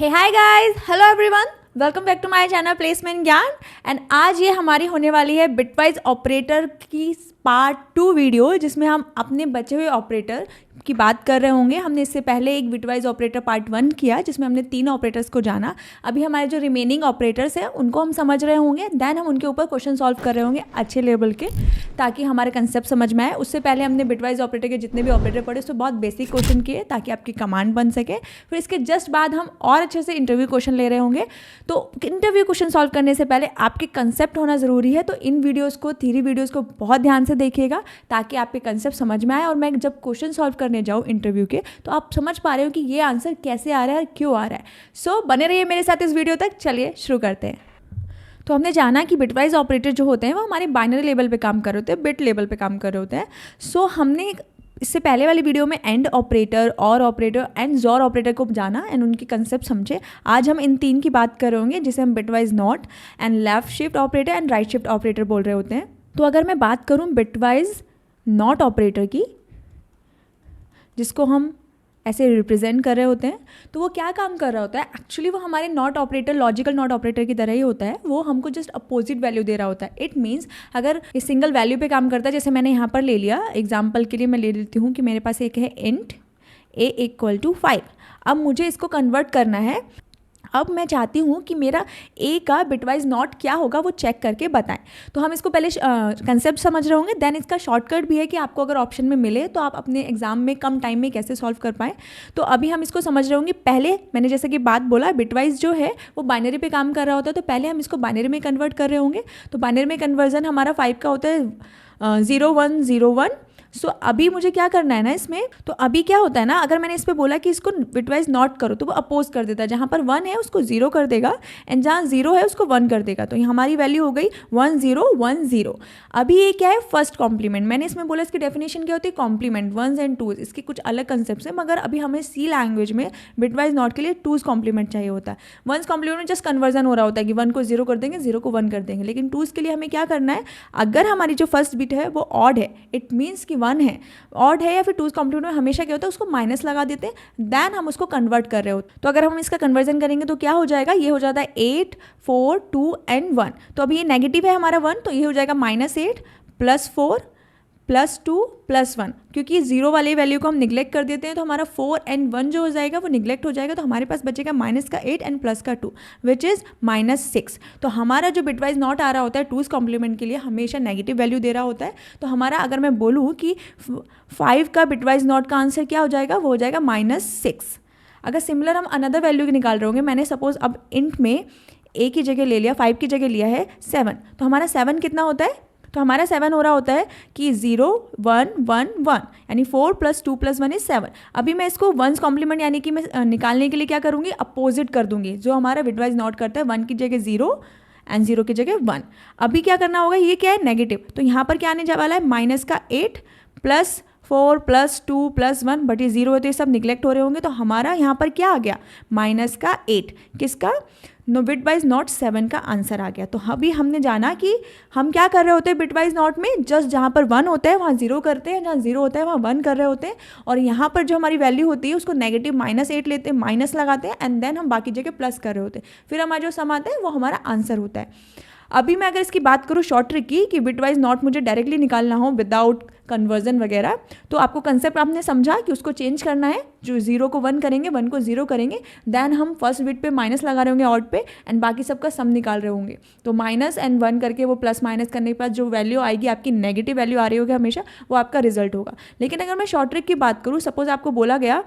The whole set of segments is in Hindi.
Hey hi guys, hello everyone, welcome back to my channel placement Gyan. And आज ये हमारी होने वाली है बिटवाइज ऑपरेटर की पार्ट 2 वीडियो, जिसमें हम अपने बचे हुए ऑपरेटर की बात कर रहे होंगे। हमने इससे पहले एक बिटवाइज ऑपरेटर पार्ट 1 किया, जिसमें हमने 3 ऑपरेटर्स को जाना। अभी हमारे जो रिमेनिंग ऑपरेटर्स हैं उनको हम समझ रहे होंगे, देन हम उनके ऊपर क्वेश्चन सॉल्व कर रहे होंगे अच्छे लेवल के, ताकि हमारे कंसेप्ट समझ में आए। उससे पहले हमने बिटवाइज ऑपरेटर के जितने भी ऑपरेटर पढ़े उससे बहुत बेसिक क्वेश्चन किए, ताकि आपकी कमांड बन सके। फिर इसके जस्ट बाद हम और अच्छे से इंटरव्यू क्वेश्चन ले रहे होंगे। तो इंटरव्यू क्वेश्चन सॉल्व करने से पहले आपके कंसेप्ट होना ज़रूरी है। तो इन वीडियोज़ को, थ्योरी वीडियोज़ को बहुत ध्यान से देखिएगा, ताकि आपके कंसेप्ट समझ में आए। और मैं जब क्वेश्चन सॉल्व करने जाऊँ इंटरव्यू के, तो आप समझ पा रहे हो कि ये आंसर कैसे आ रहा है और क्यों आ रहा है। सो बने रहिए मेरे साथ इस वीडियो तक। चलिए शुरू करते हैं। तो हमने जाना कि बिटवाइज ऑपरेटर जो होते हैं वो हमारे बाइनरी लेवल पे काम कर रहे होते हैं, बिट लेवल पे काम कर रहे होते हैं। सो हमने इससे पहले वाली वीडियो में एंड ऑपरेटर, और ऑपरेटर एंड जोर ऑपरेटर को जाना एंड उनकी कंसेप्ट समझे। आज हम इन 3 की बात कर रहे होंगे, जिसे हम bitwise not and left shift operator and right shift operator बोल रहे होते हैं। तो अगर मैं बात करूँ बिटवाइज नॉट ऑपरेटर की, जिसको हम ऐसे रिप्रेजेंट कर रहे होते हैं, तो वो क्या काम कर रहा होता है? एक्चुअली वो हमारे not operator, logical not operator की तरह ही होता है। वो हमको जस्ट अपोजिट वैल्यू दे रहा होता है। इट मीन्स अगर ये सिंगल वैल्यू पे काम करता है, जैसे मैंने यहाँ पर ले लिया एग्जाम्पल के लिए, मैं ले लेती हूँ कि मेरे पास एक है इंट a = 5। अब मुझे इसको कन्वर्ट करना है। अब मैं चाहती हूँ कि मेरा ए का बिटवाइज नॉट क्या होगा वो चेक करके बताएं। तो हम इसको पहले कंसेप्ट समझ रहे होंगे, देन इसका शॉर्टकट भी है कि आपको अगर ऑप्शन में मिले तो आप अपने एग्जाम में कम टाइम में कैसे सॉल्व कर पाएँ। तो अभी हम इसको समझ रहे होंगे। पहले मैंने जैसे कि बात बोला, बिटवाइज जो है वो बाइनरी पे काम कर रहा होता है, तो पहले हम इसको बाइनरी में कन्वर्ट कर रहे होंगे। तो बाइनरी में कन्वर्जन हमारा 5 का होता है 0 1 0 1। सो अभी मुझे क्या करना है ना इसमें, तो अभी क्या होता है ना, अगर मैंने इस पर बोला कि इसको बिटवाइज नॉट करो, तो वो अपोज कर देता है। जहाँ पर 1 है उसको 0 कर देगा, एंड जहाँ 0 है उसको 1 कर देगा। तो ये हमारी वैल्यू हो गई 1 0 1 0। अभी ये क्या है? First complement. मैंने इसमें बोला इसकी डेफिनेशन क्या होती है? Complement, 1s and 2s। इसके कुछ अलग कंसेप्ट है, मगर अभी हमें सी लैंग्वेज में बिटवाइज नॉट के लिए 2s कॉम्प्लीमेंट चाहिए होता है। 1s कॉम्प्लीमेंट में जस्ट कन्वर्जन हो रहा होता है कि 1 को 0 कर देंगे, 0 को 1 कर देंगे। लेकिन 2s के लिए हमें क्या करना है? अगर हमारी जो फर्स्ट बिट है वो ऑड है, इट मीन्स कि 1 है, ऑड है, या फिर 2s कॉम्प्लीमेंट में हमेशा क्या होता है? उसको माइनस लगा देते हैं, देन हम उसको कन्वर्ट कर रहे होते हैं। तो अगर हम इसका कन्वर्जन करेंगे तो क्या हो जाएगा? ये हो जाता है 8 4 2 एंड 1। तो अभी ये नेगेटिव है हमारा 1, तो ये हो जाएगा -8 + 4 + 2 + 1। क्योंकि 0 वाले वैल्यू को हम निगलेक्ट कर देते हैं, तो हमारा 4 एंड 1 जो हो जाएगा वो निगलेक्ट हो जाएगा। तो हमारे पास बचेगा -8 एंड +2 विच इज़ -6। तो हमारा जो बिटवाइज नॉट आ रहा होता है 2s कॉम्प्लीमेंट के लिए हमेशा नेगेटिव वैल्यू दे रहा होता है। तो हमारा, अगर मैं बोलूँ कि 5 का बिटवाइज नॉट का आंसर क्या हो जाएगा, वो हो जाएगा -6। अगर सिमिलर हम अनदर वैल्यू निकाल रहे होंगे, मैंने सपोज अब इंट में a की जगह ले लिया, 5 की जगह लिया है 7, तो हमारा 7 कितना होता है? तो हमारा 7 हो रहा होता है कि 0 1 1 1, यानी 4 + 2 + 1 = 7। अभी मैं इसको 1s कॉम्प्लीमेंट यानी कि मैं निकालने के लिए क्या करूँगी? अपोजिट कर दूंगी। जो हमारा बिटवाइज नॉट करता है 1 की जगह 0 एंड 0 की जगह 1। अभी क्या करना होगा? ये क्या है? नेगेटिव। तो यहाँ पर क्या आने वाला है? -8 + 4 + 2 + 1, बट ये 0 है तो ये सब निगलेक्ट हो रहे होंगे। तो हमारा यहाँ पर क्या आ गया? -8। किसका? नो बिटवाइज नॉट 7 का आंसर आ गया। तो अभी हमने जाना कि हम क्या कर रहे होते हैं बिटवाइज नॉट में, जस्ट जहाँ पर 1 होता है वहाँ 0 करते हैं, जहाँ 0 होता है वहाँ 1 कर रहे होते हैं। और यहाँ पर जो हमारी वैल्यू होती है उसको नेगेटिव -8 लेते हैं, माइनस लगाते हैं, एंड देन हम बाकी जगह प्लस कर रहे होते हैं। फिर हमारा जो सम आता है वो हमारा आंसर होता है। अभी मैं अगर इसकी बात करूँ शॉर्ट ट्रिक की, कि बिटवाइज नॉट मुझे डायरेक्टली निकालना हो विदाउट कन्वर्जन वगैरह, तो आपको कंसेप्ट आपने समझा कि उसको चेंज करना है। जो 0 को 1 करेंगे, 1 को 0 करेंगे, देन हम फर्स्ट बिट पे माइनस लगा रहे होंगे ऑड पे, एंड बाकी सबका सम निकाल रहे होंगे। तो माइनस एंड 1 करके वो प्लस माइनस करने के बाद जो वैल्यू आएगी, आपकी नेगेटिव वैल्यू आ रही होगी हमेशा, वो आपका रिजल्ट होगा। लेकिन अगर मैं शॉर्ट ट्रिक की बात करूँ, सपोज आपको बोला गया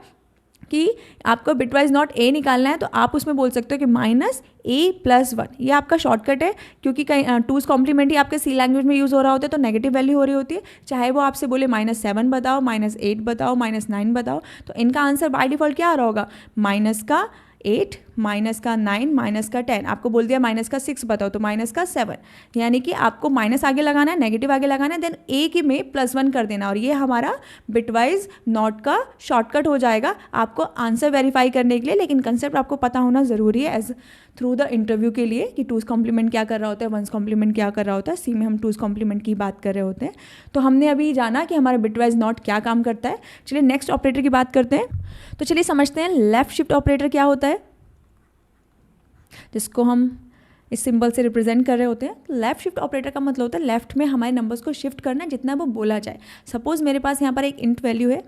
कि आपको बिटवाइज नॉट ए निकालना है, तो आप उसमें बोल सकते हो कि -a + 1। ये आपका शॉर्टकट है, क्योंकि कहीं 2s कॉम्प्लीमेंट ही आपके सी लैंग्वेज में यूज़ हो रहा होता है, तो नेगेटिव वैल्यू हो रही होती है। चाहे वो आपसे बोले -7 बताओ, -8 बताओ, -9 बताओ, तो इनका आंसर बाय डिफ़ॉल्ट क्या आ रहा होगा? -8 -9 -10। आपको बोल दिया -6 बताओ, तो -7। यानी कि आपको माइनस आगे लगाना है, नेगेटिव आगे लगाना है, देन ए की में +1 कर देना, और ये हमारा बिटवाइज नॉट का शॉर्टकट हो जाएगा आपको आंसर वेरीफाई करने के लिए। लेकिन कंसेप्ट आपको पता होना ज़रूरी है एज थ्रू द इंटरव्यू के लिए, कि 2s कॉम्प्लीमेंट क्या कर रहा होता है, 1s कॉम्प्लीमेंट क्या कर रहा होता है। सी में हम 2s कॉम्प्लीमेंट की बात कर रहे होते हैं। तो हमने अभी जाना कि हमारा बिटवाइज नॉट क्या काम करता है। चलिए नेक्स्ट ऑपरेटर की बात करते हैं। तो चलिए समझते हैं लेफ्ट शिफ्ट ऑपरेटर क्या होता है। जिसको हम इस सिंबल से रिप्रेजेंट कर रहे होते हैं। लेफ्ट शिफ्ट ऑपरेटर का मतलब होता है लेफ्ट में हमारे नंबर्स को शिफ्ट करना जितना वो बोला जाए। सपोज़ मेरे पास यहाँ पर एक इंट वैल्यू है,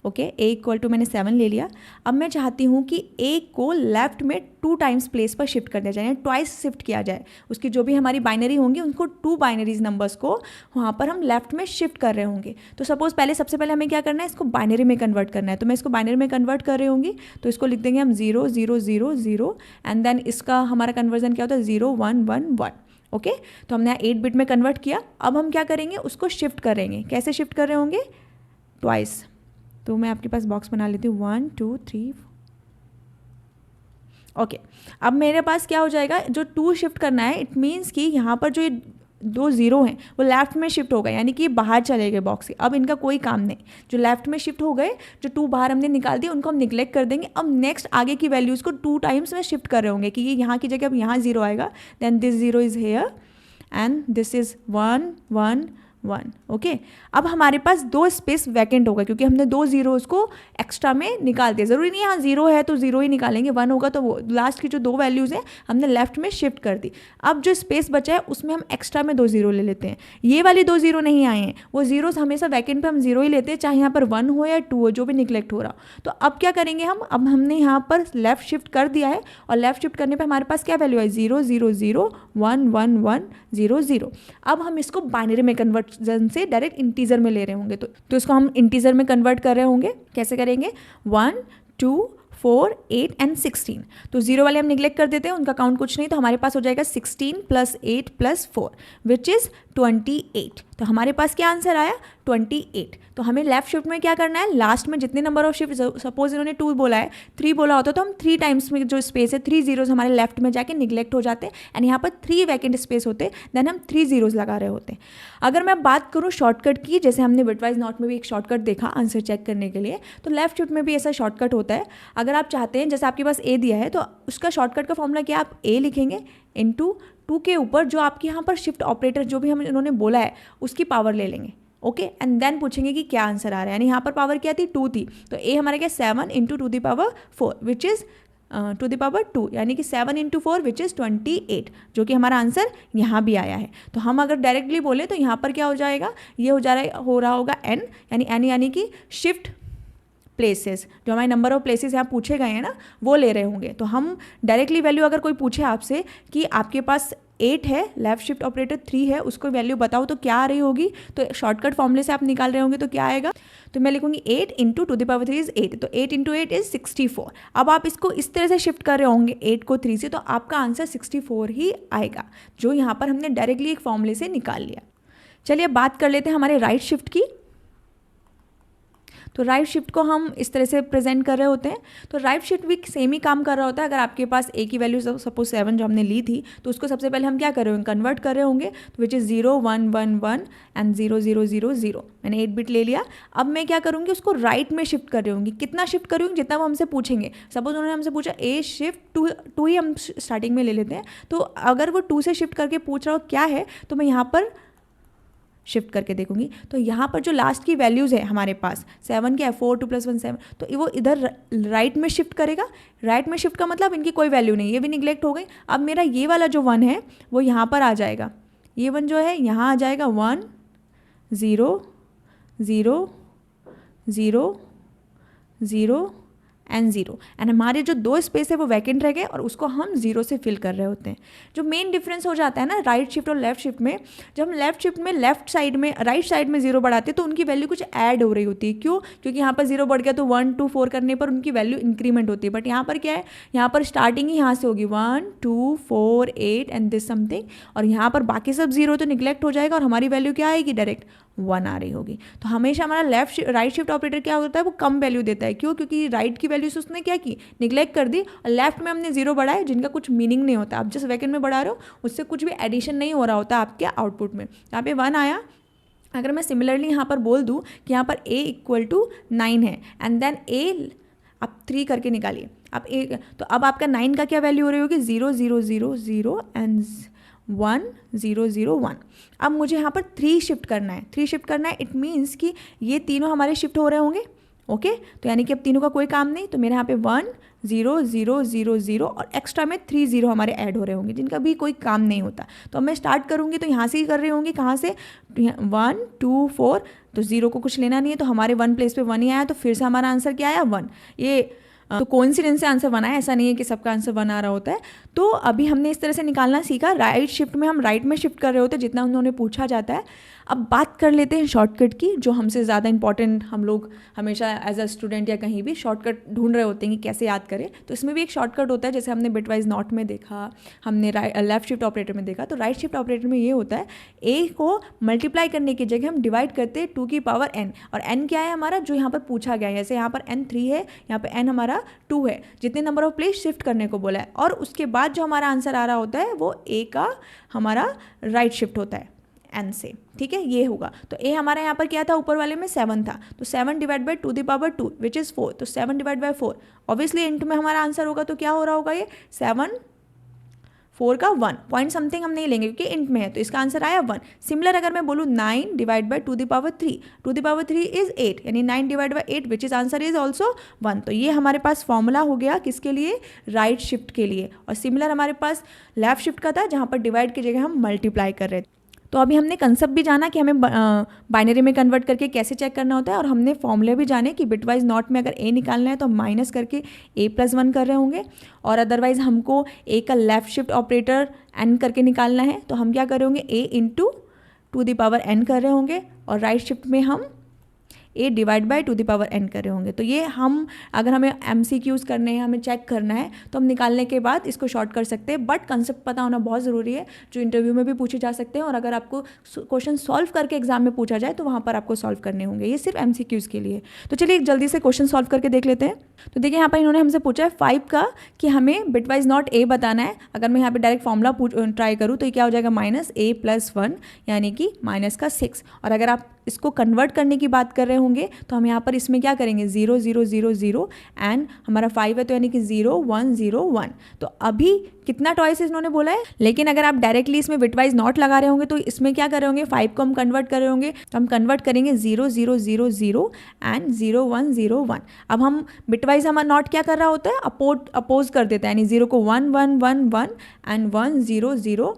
ओके, ए इक्वल टू मैंने 7 ले लिया। अब मैं चाहती हूँ कि ए को लेफ्ट में 2 टाइम्स प्लेस पर शिफ्ट कर दिया जाए, यानी ट्वाइस शिफ्ट किया जाए। उसकी जो भी हमारी बाइनरी होंगी उनको 2 बाइनरीज नंबर्स को वहाँ पर हम लेफ्ट में शिफ्ट कर रहे होंगे। तो सपोज़ सबसे पहले हमें क्या करना है, इसको बाइनरी में कन्वर्ट करना है। तो मैं इसको बाइनरी में कन्वर्ट कर रही होंगी, तो इसको लिख देंगे हम 0 0 0 0 एंड देन इसका हमारा कन्वर्जन क्या होता है 0 1 1 1। ओके, तो हमने यहाँ 8 बिट में कन्वर्ट किया। अब हम क्या करेंगे, उसको शिफ्ट करेंगे। कैसे शिफ्ट कर रहे होंगे, ट्वाइस। तो मैं आपके पास बॉक्स बना लेती हूँ 1 2 3। ओके, अब मेरे पास क्या हो जाएगा, जो 2 शिफ्ट करना है, इट मीन्स कि यहाँ पर जो ये 2 0 हैं वो लेफ्ट में शिफ्ट हो गए, यानी कि बाहर चले गए बॉक्स से। अब इनका कोई काम नहीं, जो लेफ्ट में शिफ्ट हो गए, जो 2 बाहर हमने निकाल दिए उनको हम निगलेक्ट कर देंगे। अब नेक्स्ट आगे की वैल्यूज़ को 2 टाइम्स में शिफ्ट कर रहे होंगे कि ये यहाँ की जगह अब यहाँ 0 आएगा, then this 0 is here and this is 1 1 1। Okay, अब हमारे पास 2 स्पेस वैकेंट होगा क्योंकि हमने 2 जीरोज़ को एक्स्ट्रा में निकाल दिया। ज़रूरी नहीं यहाँ 0 है तो 0 ही निकालेंगे, 1 होगा तो वो लास्ट की जो 2 वैल्यूज़ हैं हमने लेफ्ट में शिफ्ट कर दी। अब जो स्पेस बचा है उसमें हम एक्स्ट्रा में 2 0 ले लेते हैं। ये वाली 2 0 नहीं आए हैं, वो जीरोज़ हमेशा वैकेंट पे हम 0 ही लेते हैं, चाहे यहाँ पर 1 हो या 2 हो, जो भी निगलेक्ट हो रहा हो। तो अब क्या करेंगे हम, अब हमने यहाँ पर लेफ्ट शिफ्ट कर दिया है और लेफ्ट शिफ्ट करने पर हमारे पास क्या वैल्यू है 0 0 0 1 1 1 0 0। अब हम इसको बाइनरी में कन्वर्जन से डायरेक्ट इंटीजर में ले रहे होंगे, तो इसको हम इंटीजर में कन्वर्ट कर रहे होंगे। कैसे करेंगे, 1 2 4 8 एंड 16। तो 0 वाले हम निगलेक्ट कर देते हैं, उनका काउंट कुछ नहीं, तो हमारे पास हो जाएगा 16 + 8 + 4 विच इज़ 28। तो हमारे पास क्या आंसर आया 28। तो हमें लेफ्ट शिफ्ट में क्या करना है, लास्ट में जितने नंबर ऑफ शिफ्ट, सपोज इन्होंने 2 बोला है, 3 बोला होता तो हम 3 टाइम्स में जो स्पेस है 3 जीरोज़ हमारे लेफ्ट में जाके निगलेक्ट हो जाते एंड यहाँ पर 3 वैकेंट स्पेस होते, देन हम 3 जीरोज़ लगा रहे होते। अगर मैं बात करूँ शॉर्टकट की, जैसे हमने बिटवाइज नॉट में भी एक शॉर्टकट देखा आंसर चेक करने के लिए, तो लेफ्ट शिफ्ट में भी ऐसा शॉर्टकट होता है। अगर आप चाहते हैं, जैसे आपके पास ए दिया है तो उसका शॉर्टकट का फॉर्मूला क्या, आप ए लिखेंगे इंटू 2 के ऊपर जो आपके यहाँ पर शिफ्ट ऑपरेटर जो भी हम इन्होंने बोला है उसकी पावर ले लेंगे। ओके, एंड देन पूछेंगे कि क्या आंसर आ रहा है, यानी यहाँ पर पावर क्या थी 2 थी, तो ए हमारा क्या 7 × 2⁴ विच इज़ 2⁴, यानी कि 7 × 4 विच इज़ 28, जो कि हमारा आंसर यहाँ भी आया है। तो हम अगर डायरेक्टली बोले तो यहाँ पर क्या हो जाएगा, ये हो रहा होगा n, यानी कि शिफ्ट प्लेसेस, जो हमारे नंबर ऑफ प्लेसेस यहाँ पूछे गए हैं ना वो ले रहे होंगे। तो हम डायरेक्टली वैल्यू अगर कोई पूछे आपसे कि आपके पास 8 है, लेफ्ट शिफ्ट ऑपरेटर 3 है, उसको वैल्यू बताओ तो क्या आ रही होगी, तो शॉर्टकट फॉर्मूले से आप निकाल रहे होंगे तो क्या आएगा, तो मैं लिखूंगी 8 × 2⁵ इज़ 8, तो 8 × 8 इज़ 64। अब आप इसको इस तरह से शिफ्ट कर रहे होंगे 8 को 3 से, तो आपका आंसर 64 ही आएगा, जो यहाँ पर हमने डायरेक्टली एक फॉर्मूले से निकाल लिया। चलिए अब बात कर लेते हैं हमारे राइट शिफ्ट की। तो राइट शिफ्ट को हम इस तरह से प्रेजेंट कर रहे होते हैं। तो राइट शिफ्ट भी सेम ही काम कर रहा होता है। अगर आपके पास ए की वैल्यू सपोज 7 जो हमने ली थी, तो उसको सबसे पहले हम क्या कर रहे होंगे, कन्वर्ट कर रहे होंगे, तो विच इज़ 0 1 1 1 एंड 0 0 0 0। मैंने 8 बिट ले लिया। अब मैं क्या करूँगी, उसको राइट में शिफ्ट कर रही होंगी। कितना शिफ्ट करूँगी, जितना वो हमसे पूछेंगे। सपोज उन्होंने हमसे पूछा ए शिफ्ट 2 ही हम स्टार्टिंग में ले लेते हैं। तो अगर वो 2 से शिफ्ट करके पूछ रहा हो क्या है, तो मैं यहाँ पर शिफ्ट करके देखूंगी। तो यहाँ पर जो लास्ट की वैल्यूज़ है हमारे पास 7 क्या है, 4 2 + 1 7, तो वो इधर राइट में शिफ्ट करेगा। राइट में शिफ्ट का मतलब इनकी कोई वैल्यू नहीं, ये भी निगलेक्ट हो गई। अब मेरा ये वाला जो 1 है वो यहाँ पर आ जाएगा, ये 1 जो है यहाँ आ जाएगा 1 0 0 0 0 एंड 0, एंड हमारे जो 2 स्पेस है वो वैकेंट रह गए और उसको हम 0 से फिल कर रहे होते हैं। जो मेन डिफरेंस हो जाता है ना राइट शिफ्ट और लेफ्ट शिफ्ट में, जब हम लेफ्ट शिफ्ट में लेफ्ट साइड में राइट साइड में 0 बढ़ाते हैं तो उनकी वैल्यू कुछ ऐड हो रही होती है। क्यों, क्योंकि यहाँ पर 0 बढ़ गया तो 1 2 4 करने पर उनकी वैल्यू इंक्रीमेंट होती है। बट यहाँ पर क्या है, यहाँ पर स्टार्टिंग ही यहाँ से होगी 1 2 4 8 एंड दिस समथिंग, और यहाँ पर बाकी सब 0 तो निगलेक्ट हो जाएगा और हमारी वैल्यू क्या आएगी, डायरेक्ट 1 आ रही होगी। तो हमेशा हमारा राइट शिफ्ट ऑपरेटर क्या होता है, वो कम वैल्यू देता है। क्यों, क्योंकि राइट की वैल्यू से उसने क्या की, निगलेक्ट कर दी, और लेफ्ट में हमने 0 बढ़ाया जिनका कुछ मीनिंग नहीं होता। आप जिस वैकेंट में बढ़ा रहे हो उससे कुछ भी एडिशन नहीं हो रहा होता आपके आउटपुट में। यहाँ पे 1 आया। अगर मैं सिमिलरली यहाँ पर बोल दूँ कि यहाँ पर a = 9 है एंड देन a आप 3 करके निकालिए, आप a, तो अब आपका 9 का क्या वैल्यू हो रही होगी, 0 0 0 0 एंड 1 0 0 1। अब मुझे यहाँ पर 3 शिफ्ट करना है, 3 शिफ्ट करना है, इट मीन्स कि ये तीनों हमारे शिफ्ट हो रहे होंगे। ओके, तो यानी कि अब तीनों का कोई काम नहीं, तो मेरे यहाँ पे 1 0 0 0 0 और एक्स्ट्रा में 3 0 हमारे ऐड हो रहे होंगे जिनका भी कोई काम नहीं होता। तो अब मैं स्टार्ट करूँगी तो यहाँ से ही कर रही होंगी, कहाँ से, 1 2 4, तो 0 को कुछ लेना नहीं है, तो हमारे 1 प्लेस पे 1 ही आया, तो फिर से हमारा आंसर क्या आया 1। ये तो कोइंसिडेंस से आंसर 1 आया, ऐसा नहीं है कि सबका आंसर 1 आ रहा होता है। तो अभी हमने इस तरह से निकालना सीखा, राइट शिफ्ट में हम राइट में शिफ्ट कर रहे होते हैं जितना उन्होंने पूछा जाता है। अब बात कर लेते हैं शॉर्टकट की, जो हमसे ज़्यादा इंपॉर्टेंट, हम लोग हमेशा एज अ स्टूडेंट या कहीं भी शॉर्टकट ढूंढ रहे होते हैं कि कैसे याद करें। तो इसमें भी एक शॉर्टकट होता है, जैसे हमने बिटवाइज नॉट में देखा, हमने लेफ्ट शिफ्ट ऑपरेटर में देखा। तो राइट शिफ्ट ऑपरेटर में ये होता है, ए को मल्टीप्लाई करने की जगह हम डिवाइड करते हैं 2 की पावर n, और n क्या है हमारा, जो यहाँ पर पूछा गया है। जैसे यहाँ पर n 3 है, यहाँ पर n हमारा 2 है, जितने नंबर ऑफ प्लेस शिफ्ट करने को बोला है, और उसके बाद जो हमारा आंसर आ रहा होता है वो ए का हमारा राइट शिफ्ट होता है n से, ठीक है, ये होगा। तो a हमारा यहाँ पर क्या था, ऊपर वाले में 7 था, तो 7 divide by 2 the power 2 which is 4, तो 7 डिवाइड बाई 4 ऑब्वियसली इंटू में हमारा आंसर होगा। तो क्या हो रहा होगा, ये 7 4 का 1 पॉइंट समथिंग हम नहीं लेंगे क्योंकि इंट में है, तो इसका आंसर आया 1। सिमिलर अगर मैं बोलूँ 9 divide by 2 the power 3, 2 the power 3 is 8, यानी 9 divide by 8 which is answer is also 1। तो ये हमारे पास फॉर्मूला हो गया किसके लिए, राइट शिफ्ट के लिए। और सिमिलर हमारे पास लेफ्ट शिफ्ट का था, जहाँ पर डिवाइड की जगह हम मल्टीप्लाई कर रहे थे। तो अभी हमने कंसेप्ट भी जाना कि हमें बाइनरी में कन्वर्ट करके कैसे चेक करना होता है, और हमने फॉर्मूले भी जाने कि बिटवाइज नॉट में अगर ए निकालना है तो हम माइनस करके a+1 कर रहे होंगे, और अदरवाइज हमको ए का लेफ्ट शिफ्ट ऑपरेटर n करके निकालना है, तो हम क्या कर रहे होंगे, a into 2 the power n कर रहे होंगे, और राइट शिफ्ट में हम a divide by 2 the power n कर रहे होंगे। तो ये हम अगर हमें MCQs करने हैं, हमें चेक करना है, तो हम निकालने के बाद इसको शॉर्ट कर सकते हैं, बट कंसेप्ट पता होना बहुत ज़रूरी है, जो इंटरव्यू में भी पूछे जा सकते हैं, और अगर आपको क्वेश्चन सॉल्व करके एग्जाम में पूछा जाए तो वहाँ पर आपको सॉल्व करने होंगे, ये सिर्फ MCQs के लिए। तो चलिए जल्दी से क्वेश्चन सॉल्व करके देख लेते हैं। तो देखिए यहाँ पर इन्होंने हमसे पूछा है 5 का कि हमें बिटवाइज नॉट a बताना है। अगर मैं यहाँ पर डायरेक्ट फॉर्मूला ट्राई करूँ तो ये क्या हो जाएगा, -a+1 यानी कि -6। और अगर आप इसको कन्वर्ट करने की बात कर रहे होंगे तो हम यहाँ पर इसमें क्या करेंगे, 0 0 0 0 एंड हमारा 5 है, तो यानी कि 0 1 0 1। तो अभी कितना टॉइस इन्होंने बोला है, लेकिन अगर आप डायरेक्टली इसमें बिटवाइज नॉट लगा रहे होंगे तो इसमें क्या कर रहे होंगे, 5 को हम कन्वर्ट कर रहे होंगे, तो हम कन्वर्ट करेंगे 0 0 0 0 एंड 0 1 0 1। अब हम बिटवाइज हमारा नॉट क्या कर रहा होता है, अपोज कर देता है, यानी 0 को 1 1 1 1 एंड 1 0 0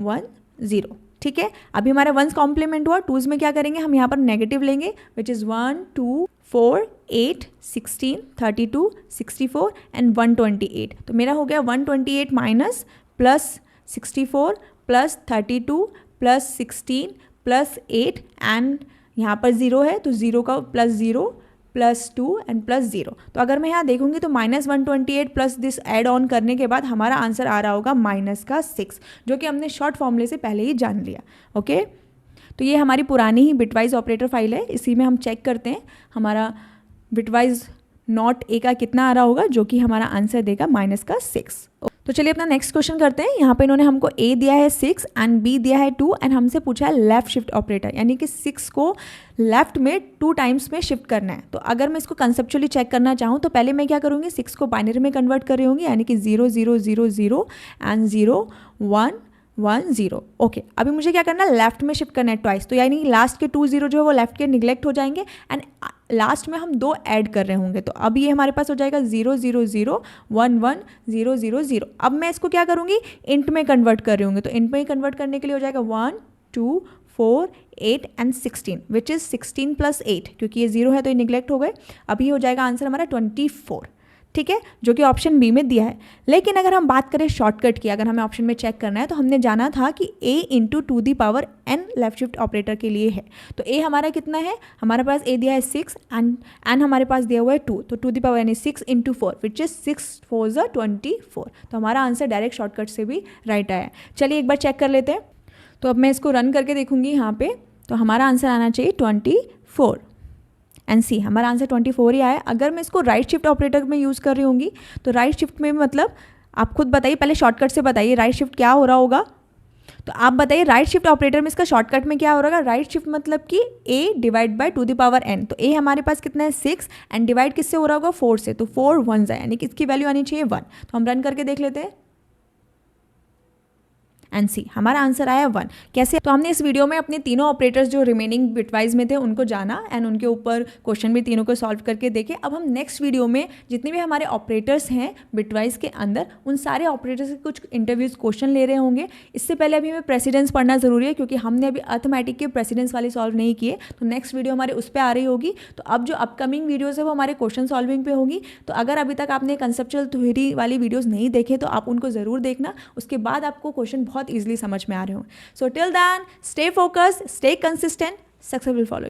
1 0, ठीक है। अभी हमारा वंस कॉम्प्लीमेंट हुआ, टूज में क्या करेंगे, हम यहाँ पर नेगेटिव लेंगे, विच इज़ 1 2 4 8 16 32 64 एंड 128। तो मेरा हो गया 128 minus plus 64 plus 32 plus 16 plus 8 and यहाँ पर 0 है, तो 0 का प्लस 0 +2 एंड +0। तो अगर मैं यहाँ देखूंगी तो -128 प्लस दिस ऐड ऑन करने के बाद हमारा आंसर आ रहा होगा -6, जो कि हमने शॉर्ट फॉर्मूले से पहले ही जान लिया। ओके, तो ये हमारी पुरानी ही बिटवाइज ऑपरेटर फाइल है, इसी में हम चेक करते हैं हमारा बिटवाइज नॉट ए का कितना आ रहा होगा, जो कि हमारा आंसर देगा -6। तो चलिए अपना नेक्स्ट क्वेश्चन करते हैं। यहाँ पे इन्होंने हमको a दिया है 6 एंड b दिया है 2 एंड हमसे पूछा है लेफ्ट शिफ्ट ऑपरेटर, यानी कि 6 को लेफ्ट में 2 टाइम्स में शिफ्ट करना है। तो अगर मैं इसको कंसेप्चुअली चेक करना चाहूँ तो पहले मैं क्या करूँगी, 6 को बाइनरी में कन्वर्ट कर रही होंगी, यानी कि 0 0 0 0 एंड 0 1 1 0। ओके, अभी मुझे क्या करना है, लेफ्ट में शिफ्ट करना है ट्वाइस, तो यानी लास्ट के 2 0 जो है वो लेफ्ट के निगलेक्ट हो जाएंगे एंड लास्ट में हम 2 ऐड कर रहे होंगे। तो अब ये हमारे पास हो जाएगा 0 0 0 1 1 0 0 0। अब मैं इसको क्या करूँगी, इंट में कन्वर्ट कर रही होंगी, तो इंट में कन्वर्ट करने के लिए हो जाएगा 1 2 4 8 एंड 16 विच इज़ 16 + 8, क्योंकि ये 0 है तो ये निगलेक्ट हो गए। अभी हो जाएगा आंसर हमारा 24, ठीक है, जो कि ऑप्शन बी में दिया है। लेकिन अगर हम बात करें शॉर्टकट की, अगर हमें ऑप्शन में चेक करना है तो हमने जाना था कि a into 2 the power n left shift operator के लिए है। तो a हमारा कितना है, हमारे पास a दिया है 6 एंड n हमारे पास दिया हुआ है 2, तो 2 दी पावर यानी 6 इंटू 4 विच इज़ 6 4 = 24। तो हमारा आंसर डायरेक्ट शॉर्टकट से भी राइट आया है। चलिए एक बार चेक कर लेते हैं। तो अब मैं इसको रन करके देखूंगी यहाँ पे, तो हमारा आंसर आना चाहिए 24 एंड सी, हमारा आंसर 24 ही आया। अगर मैं इसको राइट शिफ्ट ऑपरेटर में यूज़ कर रही होंगी तो राइट शिफ्ट में मतलब आप खुद बताइए, पहले शॉर्टकट से बताइए राइट शिफ्ट क्या हो रहा होगा। तो आप बताइए राइट शिफ्ट ऑपरेटर में इसका शॉर्टकट में क्या हो रहा होगा, राइट शिफ्ट मतलब कि a divide by 2 the power n। तो a हमारे पास कितना है 6 एंड डिवाइड किससे हो रहा होगा 4 से, तो 4 1s है, यानी कि इसकी वैल्यू आनी चाहिए 1। तो हम रन करके देख लेते हैं एंड सी। हमारा आंसर आया 1। कैसे? तो हमने इस वीडियो में अपने तीनों ऑपरेटर्स जो रिमेनिंग बिटवाइज में थे उनको जाना एंड उनके ऊपर क्वेश्चन भी तीनों को सॉल्व करके देखे। अब हम नेक्स्ट वीडियो में जितने भी हमारे ऑपरेटर्स हैं बिटवाइज के अंदर उन सारे ऑपरेटर्स के कुछ इंटरव्यूज क्वेश्चन ले रहे होंगे। इससे पहले अभी हमें प्रेसिडेंस पढ़ना जरूरी है क्योंकि हमने अभी अर्थमेटिक के प्रेसिडेंस वाले सॉल्व नहीं किए, तो नेक्स्ट वीडियो हमारे उस पर आ रही होगी। तो अब जो अपकमिंग वीडियोस है वो हमारे क्वेश्चन सॉल्विंग पे होगी। तो अगर अभी तक आपने कंसेप्चुअल थ्योरी वाली वीडियोस नहीं देखे तो आप उनको ज़रूर देखना, उसके बाद आपको क्वेश्चन बहुत ईजिली समझ में आ रहे हो। So till then stay focused, stay consistent, successful follow.